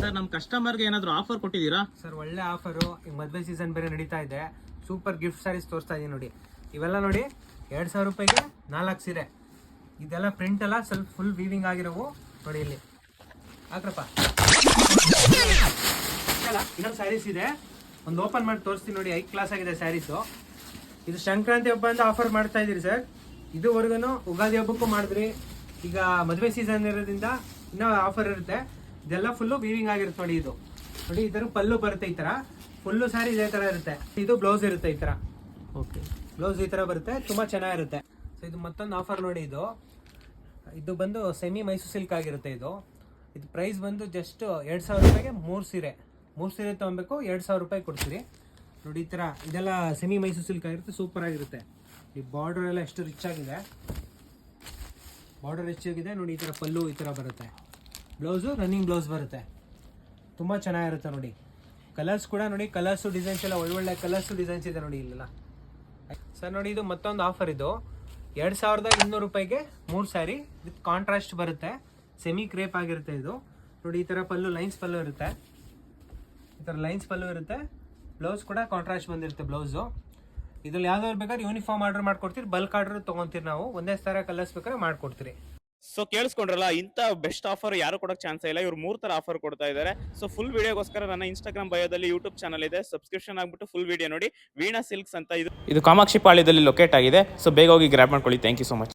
Sir ನಮ್ಮ ಕಸ್ಟಮರ್ಗೆ ಏನಾದರೂ ಆಫರ್ ಕೊಟ್ಟಿದ್ದೀರಾ? ಸರ್ ಒಳ್ಳೆ ಆಫರು, ಈಗ ಮದುವೆ ಸೀಸನ್ ಬೇರೆ ನಡೀತಾ ಇದೆ. ಸೂಪರ್ ಗಿಫ್ಟ್ ಸ್ಯಾರೀಸ್ ತೋರಿಸ್ತಾ ಇದೀನಿ ನೋಡಿ. ಇವೆಲ್ಲ ನೋಡಿ 2000 ರೂಪಾಯಿಗೆ 4 ಸೀರೆ. ಇದೆಲ್ಲ ಪ್ರಿಂಟ್ ಎಲ್ಲ ಸ್ವಲ್ಪ ಫುಲ್ ವೀವಿಂಗ್ ಆಗಿರೋವು ನೋಡಿ. ಇಲ್ಲಿ ಹಾಕ್ರಪ್ಪ. ಇನ್ನೊಂದು ಸ್ಯಾರೀಸ್ ಇದೆ, ಒಂದು ಓಪನ್ ಮಾಡಿ ತೋರಿಸ್ತೀನಿ ನೋಡಿ. 5 ಕ್ಲಾಸ್ ಆಗಿದೆ ಸ್ಯಾರೀಸು. ಇದು ಸಂಕ್ರಾಂತಿ ಹಬ್ಬ ಅಂತ ಆಫರ್ ಮಾಡ್ತಾ ಇದೀರಿ ಸರ್. ಇದುವರೆಗೂ ಉಗಾದಿ ಹಬ್ಬಕ್ಕೂ ಮಾಡಿದ್ರಿ. ಈಗ ಮದುವೆ ಸೀಸನ್ ಇರೋದ್ರಿಂದ ಇನ್ನೂ ಆಫರ್ ಇರುತ್ತೆ. ಇದೆಲ್ಲ ಫುಲ್ಲು ವೀವಿಂಗ್ ಆಗಿರುತ್ತೆ ನೋಡಿ. ಇದು ನೋಡಿ, ಈ ಥರ ಪಲ್ಲು ಬರುತ್ತೆ. ಈ ಥರ ಫುಲ್ಲು ಸ್ಯಾರಿ ಇದೇ ಥರ ಇರುತ್ತೆ. ಇದು ಬ್ಲೌಸ್ ಇರುತ್ತೆ ಈ ಥರ. ಓಕೆ, ಬ್ಲೌಸ್ ಈ ಥರ ಬರುತ್ತೆ, ತುಂಬ ಚೆನ್ನಾಗಿರುತ್ತೆ. ಸೊ ಇದು ಮತ್ತೊಂದು ಆಫರ್ ನೋಡಿ. ಇದು ಬಂದು ಸೆಮಿ ಮೈಸೂರು ಸಿಲ್ಕ್ ಆಗಿರುತ್ತೆ. ಇದು ಪ್ರೈಸ್ ಬಂದು ಜಸ್ಟ್ 2000 ರೂಪಾಯಿಗೆ 3 ಸೀರೆ. 3 ಸೀರೆ ತೊಗೊಬೇಕು, 2000 ರೂಪಾಯಿ ಕೊಡ್ತೀರಿ ನೋಡಿ. ಈ ಥರ ಇದೆಲ್ಲ ಸೆಮಿ ಮೈಸೂರು ಸಿಲ್ಕ್ ಆಗಿರುತ್ತೆ, ಸೂಪರ್ ಆಗಿರುತ್ತೆ. ಈ ಬಾರ್ಡರ್ ಎಲ್ಲ ಎಷ್ಟು ರಿಚ್ ಆಗಿದೆ, ಬಾರ್ಡರ್ ರಿಚ್ ಆಗಿದೆ ನೋಡಿ. ಈ ಥರ ಪಲ್ಲು ಈ ಥರ ಬರುತ್ತೆ. ಬ್ಲೌಸು ರನ್ನಿಂಗ್ ಬ್ಲೌಸ್ ಬರುತ್ತೆ, ತುಂಬ ಚೆನ್ನಾಗಿರುತ್ತೆ ನೋಡಿ. ಕಲರ್ಸ್ ಕೂಡ ನೋಡಿ, ಕಲರ್ಸು ಡಿಸೈನ್ಸ್ ಎಲ್ಲ ಒಳ್ಳೊಳ್ಳೆ ಕಲರ್ಸು ಡಿಸೈನ್ಸ್ ಇದೆ ನೋಡಿ ಇಲ್ಲೆಲ್ಲ. ಸರ್ ನೋಡಿ, ಇದು ಮತ್ತೊಂದು ಆಫರ್. ಇದು 2200 ರೂಪಾಯಿಗೆ 3 ಸ್ಯಾರಿ ವಿತ್ ಕಾಂಟ್ರಾಸ್ಟ್ ಬರುತ್ತೆ. ಸೆಮಿ ಕ್ರೇಪ್ ಆಗಿರುತ್ತೆ ಇದು ನೋಡಿ. ಈ ಥರ ಪಲ್ಲು ಲೈನ್ಸ್ ಪಲ್ಲು ಇರುತ್ತೆ, ಈ ಥರ ಲೈನ್ಸ್ ಪಲ್ಲು ಇರುತ್ತೆ. ಬ್ಲೌಸ್ ಕೂಡ ಕಾಂಟ್ರಾಸ್ಟ್ ಬಂದಿರುತ್ತೆ ಬ್ಲೌಸು. ಇದ್ರಲ್ಲಿ ಯಾವ್ದಾದ್ರು ಬೇಕಾದ್ರೆ ಯೂನಿಫಾರ್ಮ್ ಆರ್ಡರ್ ಮಾಡ್ಕೊಡ್ತೀರಿ, ಬಲ್ಕ್ ಆರ್ಡರ್ ತೊಗೊತೀರಿ ನಾವು. ಒಂದೇ ಥರ ಕಲರ್ಸ್ ಬೇಕಾದ್ರೆ ಮಾಡ್ಕೊಡ್ತೀರಿ. ಸೊ ಕೇಳಿಸ್ಕೊಂಡ್ರಲ್ಲ, ಇಂಥ ಬೆಸ್ಟ್ ಆಫರ್ ಯಾರು ಕೊಡೋಕೆ ಚಾನ್ಸ್ ಇಲ್ಲ. ಇವ್ರು 3 ಥರ ಆಫರ್ ಕೊಡ್ತಾ ಇದ್ದಾರೆ. ಸೊ ಫುಲ್ ವಿಡಿಯೋಗೋಸ್ಕರ ನನ್ನ ಇನ್ಸ್ಟಾಗ್ರಾಮ್ ಬಯೋದಲ್ಲಿ ಯೂಟ್ಯೂಬ್ ಚಾನಲ್ ಇದೆ, ಸಬ್ಸ್ಕ್ರಿಪ್ಷನ್ ಆಗ್ಬಿಟ್ಟು ಫುಲ್ ವಿಡಿಯೋ ನೋಡಿ. ವೀಣಾ ಸಿಲ್ಕ್ಸ್ ಅಂತ ಇದು ಕಾಮಾಕ್ಷಿ ಪಾಳ್ಯದಲ್ಲಿ ಲೊಕೇಟ್ ಆಗಿದೆ. ಸೊ ಬೇಗ ಹೋಗಿ ಗ್ರ್ಯಾಬ್ ಮಾಡ್ಕೊಳ್ಳಿ. Thank you so much.